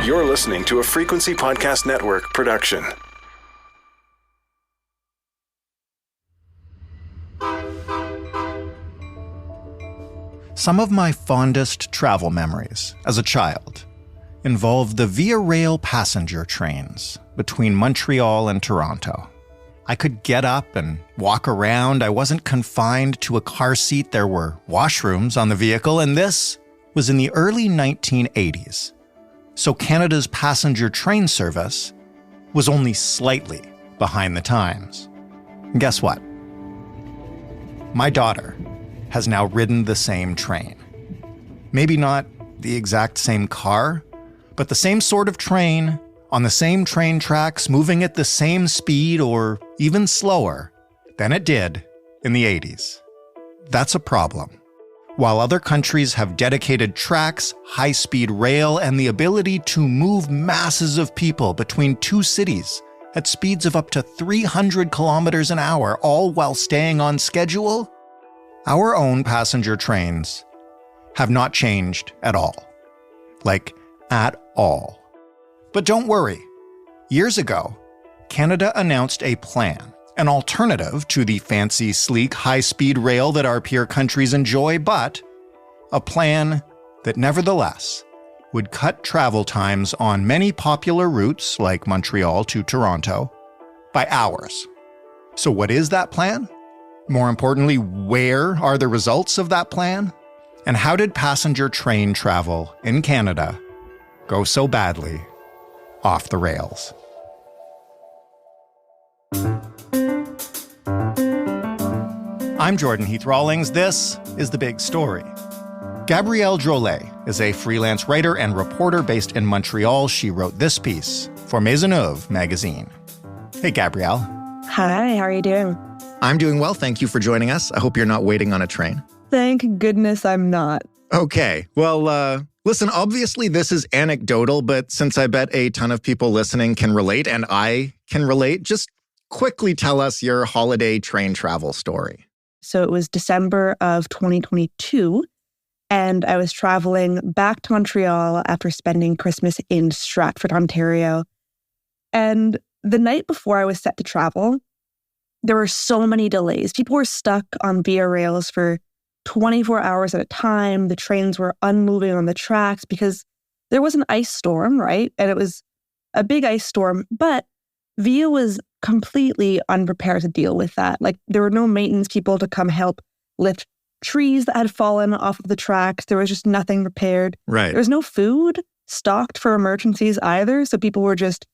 You're listening to a Frequency Podcast Network production. Some of my fondest travel memories as a child involved the Via Rail passenger trains between Montreal and Toronto. I could get up and walk around. I wasn't confined to a car seat. There were washrooms on the vehicle, and this was in the early 1980s. So Canada's passenger train service was only slightly behind the times. And guess what? My daughter has now ridden the same train. Maybe not the exact same car, but the same sort of train, on the same train tracks, moving at the same speed or even slower than it did in the 80s. That's a problem. While other countries have dedicated tracks, high-speed rail, and the ability to move masses of people between two cities at speeds of up to 300 kilometers an hour, all while staying on schedule, our own passenger trains have not changed at all. Like, at all. But don't worry. Years ago, Canada announced a plan, an alternative to the fancy, sleek, high-speed rail that our peer countries enjoy, but a plan that nevertheless would cut travel times on many popular routes, like Montreal to Toronto, by hours. So what is that plan? More importantly, where are the results of that plan? And how did passenger train travel in Canada go so badly off the rails? I'm Jordan Heath Rawlings. This is The Big Story. Gabrielle Drolet is a freelance writer and reporter based in Montreal. She wrote this piece for Mainsonnneauve magazine. Hey, Gabrielle. Hi, how are you doing? I'm doing well. Thank you for joining us. I hope you're not waiting on a train. Thank goodness I'm not. Okay. Well, listen, obviously this is anecdotal, but since I bet a ton of people listening can relate, and I can relate, just quickly tell us your holiday train travel story. So it was December of 2022, and I was traveling back to Montreal after spending Christmas in Stratford, Ontario. And the night before I was set to travel, there were so many delays. People were stuck on Via Rails for 24 hours at a time. The trains were unmoving on the tracks because there was an ice storm, right? And it was a big ice storm, but Via was completely unprepared to deal with that. Like, there were no maintenance people to come help lift trees that had fallen off of the tracks. There was just nothing prepared. Right. There was no food stocked for emergencies either. So people were just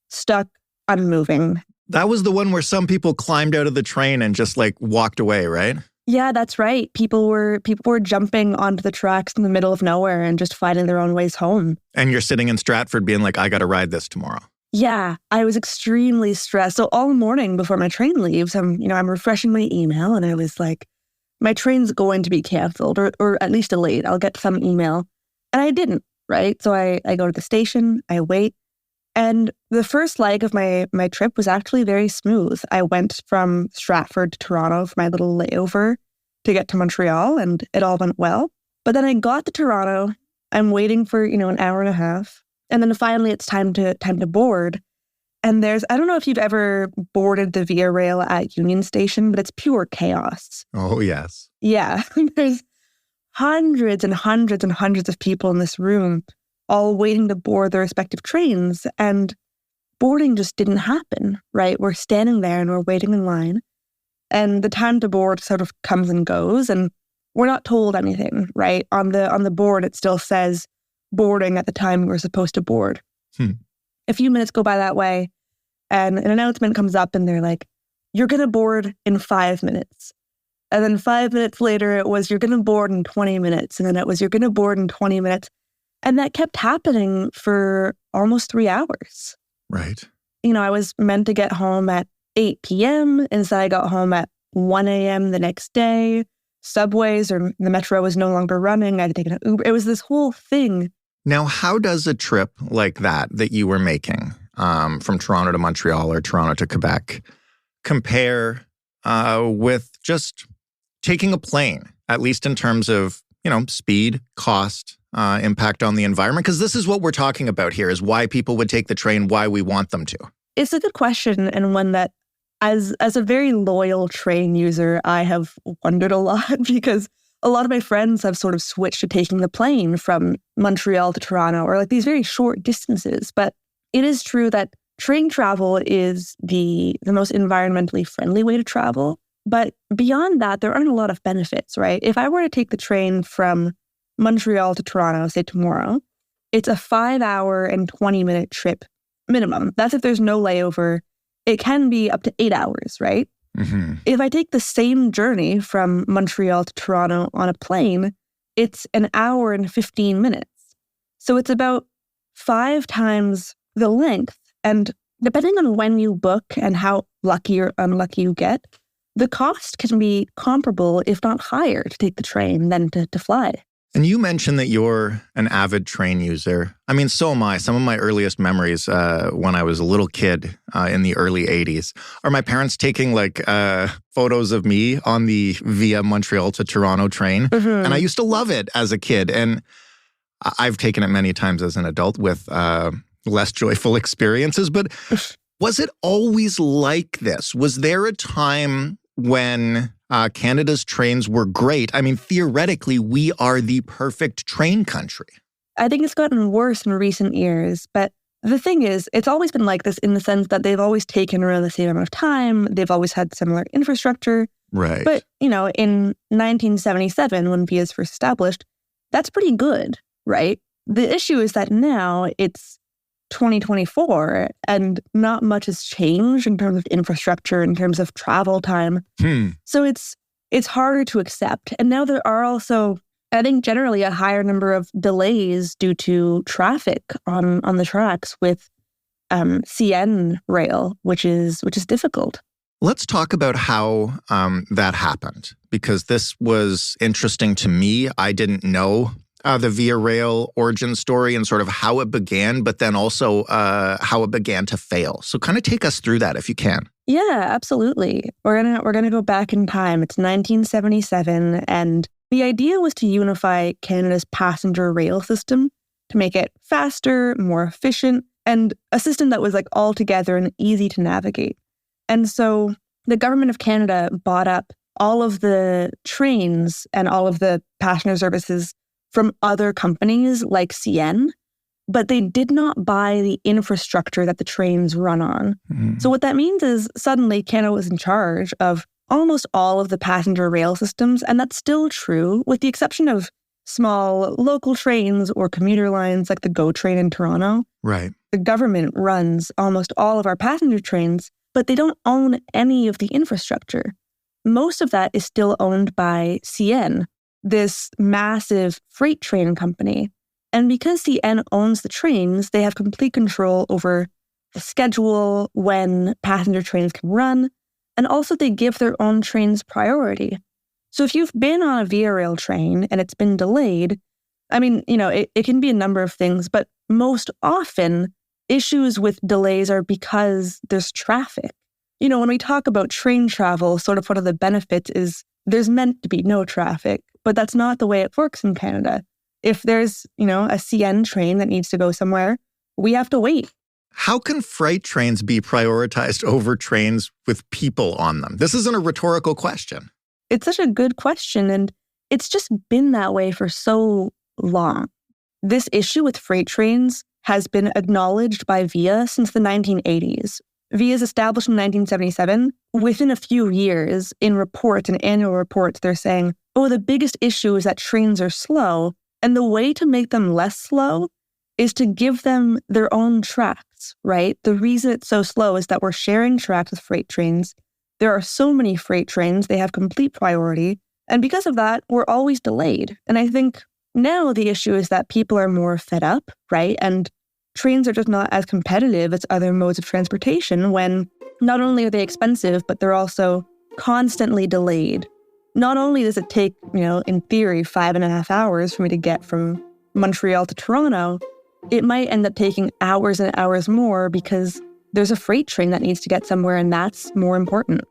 stuck unmoving. That was the one where some people climbed out of the train and just walked away, right? Yeah, that's right. People were jumping onto the tracks in the middle of nowhere and just finding their own ways home. And you're sitting in Stratford being like, I got to ride this tomorrow. Yeah, I was extremely stressed. So all morning before my train leaves, I'm refreshing my email, and I was like, my train's going to be canceled or at least delayed. I'll get some email. And I didn't, right? So I go to the station, I wait. And the first leg of my trip was actually very smooth. I went from Stratford to Toronto for my little layover to get to Montreal, and it all went well. But then I got to Toronto. I'm waiting for, an hour and a half. And then finally it's time to board. And I don't know if you've ever boarded the Via Rail at Union Station, but it's pure chaos. Oh, yes. Yeah. There's hundreds and hundreds and hundreds of people in this room, all waiting to board their respective trains. And boarding just didn't happen, right? We're standing there and we're waiting in line. And the time to board sort of comes and goes. And we're not told anything, right? On the board, it still says boarding at the time we're supposed to board. A few minutes go by that way. And an announcement comes up and they're like, you're going to board in 5 minutes. And then 5 minutes later, it was, you're going to board in 20 minutes. And then it was, you're going to board in 20 minutes. And that kept happening for almost 3 hours. Right. I was meant to get home at 8 p.m. Instead, I got home at 1 a.m. the next day. Subways or the metro was no longer running. I had to take an Uber. It was this whole thing. Now, how does a trip like that you were making from Toronto to Montreal or Toronto to Quebec compare with just taking a plane, at least in terms of, speed, cost, impact on the environment? Because this is what we're talking about here, is why people would take the train, why we want them to. It's a good question, and one that, as a very loyal train user, I have wondered a lot because a lot of my friends have sort of switched to taking the plane from Montreal to Toronto, or like these very short distances. But it is true that train travel is the most environmentally friendly way to travel. But beyond that, there aren't a lot of benefits, right? If I were to take the train from Montreal to Toronto, say tomorrow, it's a 5-hour and 20-minute trip minimum. That's if there's no layover. It can be up to 8 hours, right? Mm-hmm. If I take the same journey from Montreal to Toronto on a plane, it's an hour and 15 minutes. So it's about 5 times the length. And depending on when you book and how lucky or unlucky you get, the cost can be comparable, if not higher, to take the train than to fly. And you mentioned that you're an avid train user. I mean, so am I. Some of my earliest memories when I was a little kid in the early 80s are my parents taking photos of me on the via Montreal to Toronto train. Mm-hmm. And I used to love it as a kid. And I've taken it many times as an adult with less joyful experiences. But was it always like this? Was there a time when Canada's trains were great? I mean, theoretically, we are the perfect train country. I think it's gotten worse in recent years, but the thing is, it's always been like this in the sense that they've always taken around the same amount of time. They've always had similar infrastructure. Right. But, in 1977, when VIA's first established, that's pretty good, right? The issue is that now it's 2024 and not much has changed in terms of infrastructure, in terms of travel time. So it's harder to accept. And now there are also, I think, generally a higher number of delays due to traffic on the tracks with CN rail, which is difficult. Let's talk about how that happened, because this was interesting to me. I didn't know the Via Rail origin story and sort of how it began, but then also how it began to fail. So kind of take us through that if you can. Yeah, absolutely. We're gonna go back in time. It's 1977, and the idea was to unify Canada's passenger rail system to make it faster, more efficient, and a system that was like all together and easy to navigate. And so the government of Canada bought up all of the trains and all of the passenger services from other companies like CN, but they did not buy the infrastructure that the trains run on. Mm. So what that means is suddenly Canada was in charge of almost all of the passenger rail systems, and that's still true, with the exception of small local trains or commuter lines like the GO train in Toronto. Right. The government runs almost all of our passenger trains, but they don't own any of the infrastructure. Most of that is still owned by CN, this massive freight train company. And because CN owns the trains, they have complete control over the schedule, when passenger trains can run, and also they give their own trains priority. So if you've been on a Via Rail train and it's been delayed, I mean, it can be a number of things, but most often issues with delays are because there's traffic. When we talk about train travel, sort of one of the benefits is there's meant to be no traffic, but that's not the way it works in Canada. If there's, a CN train that needs to go somewhere, we have to wait. How can freight trains be prioritized over trains with people on them? This isn't a rhetorical question. It's such a good question, and it's just been that way for so long. This issue with freight trains has been acknowledged by VIA since the 1980s. VIA is established in 1977. Within a few years, in reports and annual reports, they're saying, the biggest issue is that trains are slow, and the way to make them less slow is to give them their own tracks, right? The reason it's so slow is that we're sharing tracks with freight trains. There are so many freight trains, they have complete priority. And because of that, we're always delayed. And I think now the issue is that people are more fed up, right? And trains are just not as competitive as other modes of transportation when not only are they expensive, but they're also constantly delayed. Not only does it take, in theory, 5.5 hours for me to get from Montreal to Toronto, it might end up taking hours and hours more because there's a freight train that needs to get somewhere, and that's more important.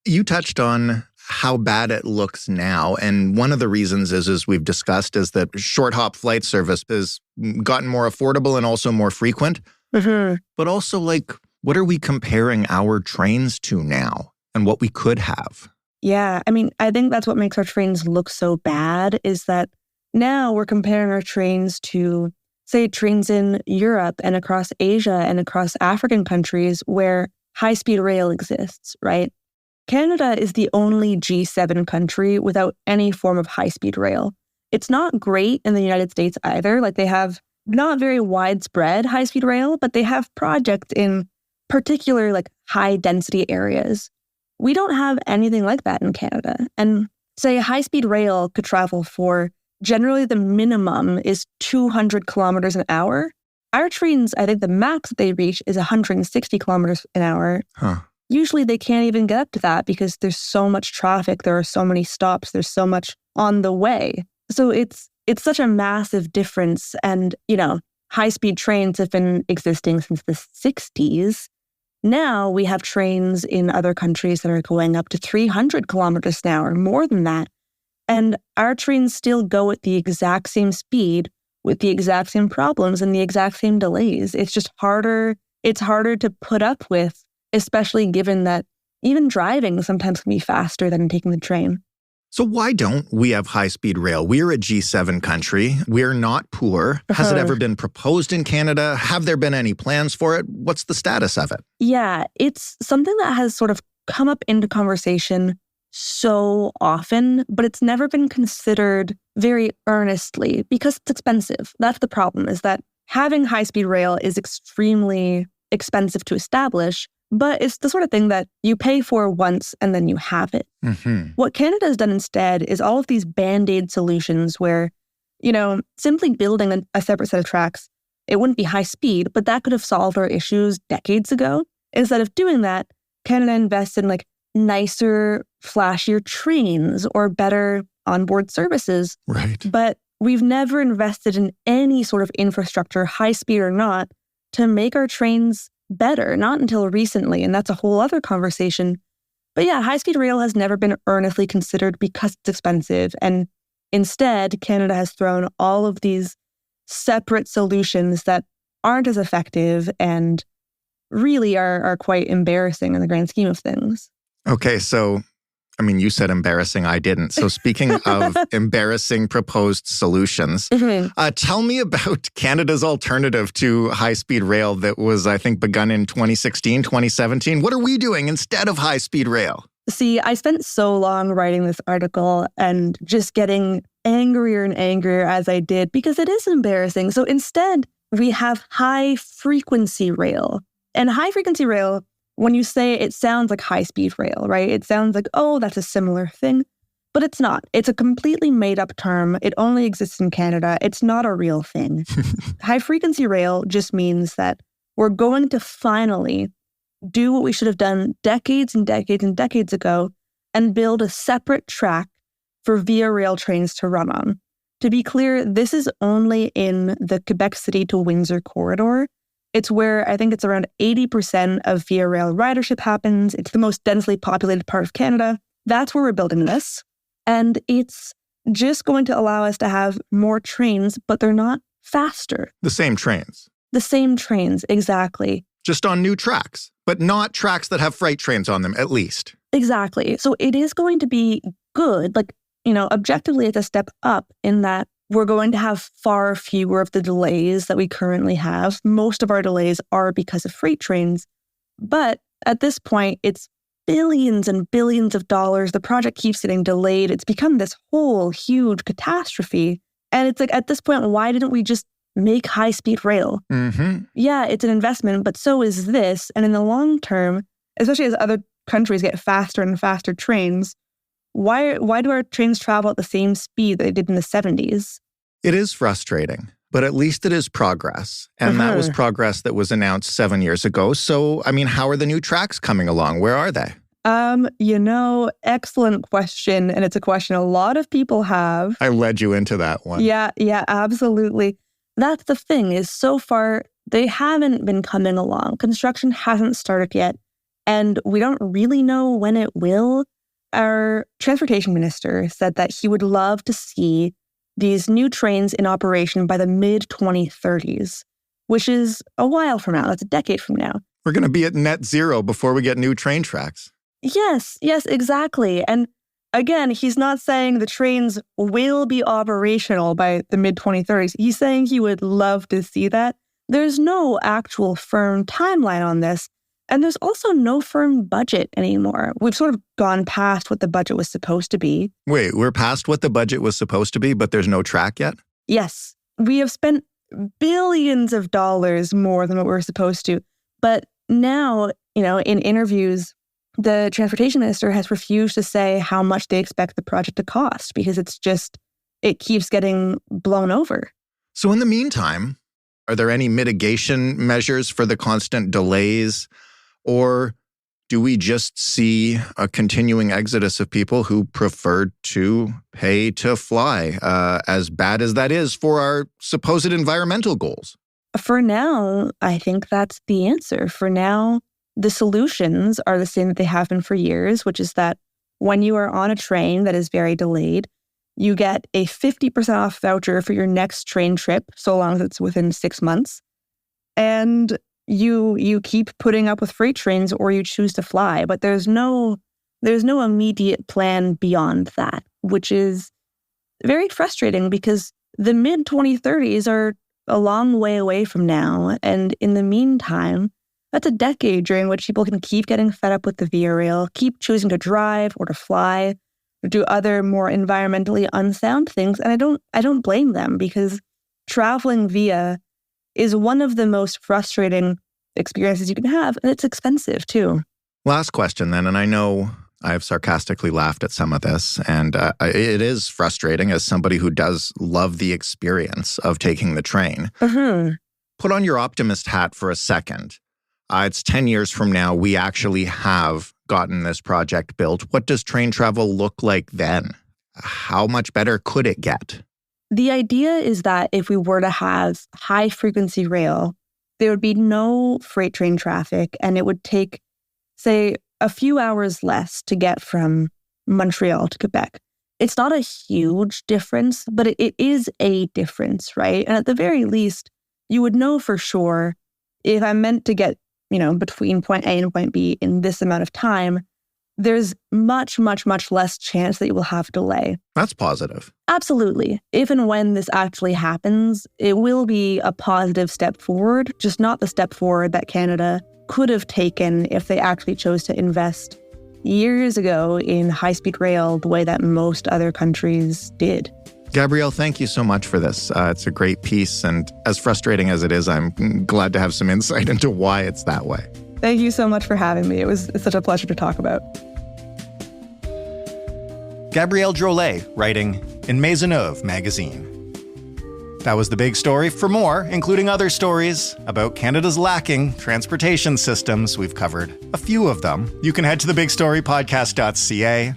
You touched on how bad it looks now. And one of the reasons is, as we've discussed, is that short hop flight service has gotten more affordable and also more frequent. Mm-hmm. But also, like, what are we comparing our trains to now and what we could have? Yeah, I mean, I think that's what makes our trains look so bad is that now we're comparing our trains to, say, trains in Europe and across Asia and across African countries where high-speed rail exists, right? Canada is the only G7 country without any form of high-speed rail. It's not great in the United States either. Like, they have not very widespread high-speed rail, but they have projects in particular, like, high-density areas. We don't have anything like that in Canada. And say high-speed rail could travel for, generally the minimum is 200 kilometers an hour. Our trains, I think the max that they reach is 160 kilometers an hour. Huh. Usually they can't even get up to that because there's so much traffic, there are so many stops, there's so much on the way. So it's such a massive difference. And, you know, high-speed trains have been existing since the 60s. Now we have trains in other countries that are going up to 300 kilometers an hour, more than that. And our trains still go at the exact same speed with the exact same problems and the exact same delays. It's just harder. It's harder to put up with, especially given that even driving sometimes can be faster than taking the train. So why don't we have high-speed rail? We're a G7 country. We're not poor. Has it ever been proposed in Canada? Have there been any plans for it? What's the status of it? Yeah, it's something that has sort of come up into conversation so often, but it's never been considered very earnestly because it's expensive. That's the problem, is that having high-speed rail is extremely expensive to establish, but it's the sort of thing that you pay for once and then you have it. Mm-hmm. What Canada has done instead is all of these Band-Aid solutions where, you know, simply building a separate set of tracks, it wouldn't be high speed, but that could have solved our issues decades ago. Instead of doing that, Canada invested in like nicer, flashier trains or better onboard services. Right. But we've never invested in any sort of infrastructure, high speed or not, to make our trains better, not until recently, and that's a whole other conversation. But yeah, high-speed rail has never been earnestly considered because it's expensive, and instead, Canada has thrown all of these separate solutions that aren't as effective and really are quite embarrassing in the grand scheme of things. Okay, so, I mean, you said embarrassing, I didn't. So speaking of embarrassing proposed solutions, tell me about Canada's alternative to high-speed rail that was, I think, begun in 2016, 2017. What are we doing instead of high-speed rail? See, I spent so long writing this article and just getting angrier and angrier as I did because it is embarrassing. So instead, we have high-frequency rail. And high-frequency rail, when you say it sounds like high-speed rail, right? It sounds like, oh, that's a similar thing. But it's not. It's a completely made-up term. It only exists in Canada. It's not a real thing. High-frequency rail just means that we're going to finally do what we should have done decades and decades and decades ago and build a separate track for Via Rail trains to run on. To be clear, this is only in the Quebec City to Windsor corridor. It's where I think it's around 80% of Via Rail ridership happens. It's the most densely populated part of Canada. That's where we're building this. And it's just going to allow us to have more trains, but they're not faster. The same trains. The same trains, exactly. Just on new tracks, but not tracks that have freight trains on them, at least. Exactly. So it is going to be good. Like, you know, objectively, it's a step up in that we're going to have far fewer of the delays that we currently have. Most of our delays are because of freight trains. But at this point, it's billions and billions of dollars. The project keeps getting delayed. It's become this whole huge catastrophe. And it's like, at this point, why didn't we just make high-speed rail? Mm-hmm. Yeah, it's an investment, but so is this. And in the long term, especially as other countries get faster and faster trains, why do our trains travel at the same speed that they did in the 70s? It is frustrating, but at least it is progress. And that was progress that was announced 7 years ago. So, I mean, how are the new tracks coming along? Where are they? You know, excellent question. And it's a question a lot of people have. I led you into that one. Yeah, absolutely. That's the thing, is so far, they haven't been coming along. Construction hasn't started yet. And we don't really know when it will. our transportation minister said that he would love to see these new trains in operation by the mid-2030s, which is a while from now. That's a decade from now. We're going to be at net zero before we get new train tracks. Yes, exactly. And again, he's not saying the trains will be operational by the mid-2030s. He's saying he would love to see that. There's no actual firm timeline on this. And there's also no firm budget anymore. We've sort of gone past what the budget was supposed to be. Wait, we're past what the budget was supposed to be, but there's no track yet? Yes. We have spent billions of dollars more than what we were supposed to. But now, in interviews, the transportation minister has refused to say how much they expect the project to cost because it keeps getting blown over. So in the meantime, are there any mitigation measures for the constant delays? Or do we just see a continuing exodus of people who prefer to pay to fly, as bad as that is for our supposed environmental goals? For now, I think that's the answer. For now, the solutions are the same that they have been for years, which is that when you are on a train that is very delayed, you get a 50% off voucher for your next train trip, so long as it's within 6 months. And you keep putting up with freight trains or you choose to fly. But there's no immediate plan beyond that, which is very frustrating because the mid-2030s are a long way away from now. And in the meantime, that's a decade during which people can keep getting fed up with the Via Rail, keep choosing to drive or to fly, or do other more environmentally unsound things. And I don't blame them because traveling via is one of the most frustrating experiences you can have, and it's expensive too. Last question then, and I know I've sarcastically laughed at some of this, and it is frustrating as somebody who does love the experience of taking the train. Mm-hmm. Put on your optimist hat for a second. It's 10 years from now, we actually have gotten this project built. What does train travel look like then? How much better could it get? The idea is that if we were to have high-frequency rail, there would be no freight train traffic, and it would take, say, a few hours less to get from Montreal to Quebec. It's not a huge difference, but it is a difference, right? And at the very least, you would know for sure if I'm meant to get, between point A and point B in this amount of time, there's much, much, much less chance that you will have delay. That's positive. Absolutely. If and when this actually happens, it will be a positive step forward, just not the step forward that Canada could have taken if they actually chose to invest years ago in high-speed rail the way that most other countries did. Gabrielle, thank you so much for this. It's a great piece, and as frustrating as it is, I'm glad to have some insight into why it's that way. Thank you so much for having me. It's such a pleasure to talk about. Gabrielle Drolet, writing in Mainsonnneauve magazine. That was the big story. For more, including other stories about Canada's lacking transportation systems, we've covered a few of them. You can head to thebigstorypodcast.ca.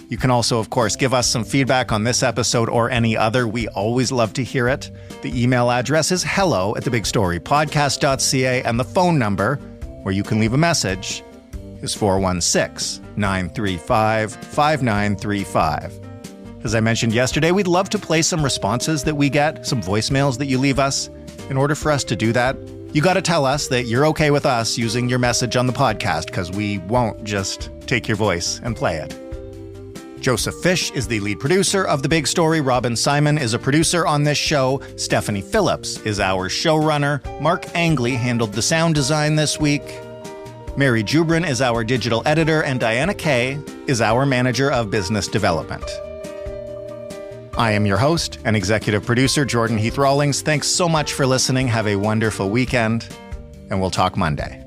You can also, of course, give us some feedback on this episode or any other. We always love to hear it. The email address is hello@thebigstorypodcast.ca, and the phone number, where you can leave a message, is 416-935-5935. As I mentioned yesterday, we'd love to play some responses that we get, some voicemails that you leave us. In order for us to do that, you got to tell us that you're okay with us using your message on the podcast, because we won't just take your voice and play it. Joseph Fish is the lead producer of The Big Story. Robin Simon is a producer on this show. Stephanie Phillips is our showrunner. Mark Angley handled the sound design this week. Mary Jubrin is our digital editor, and Diana Kay is our manager of business development. I am your host and executive producer, Jordan Heath Rawlings. Thanks so much for listening. Have a wonderful weekend, and we'll talk Monday.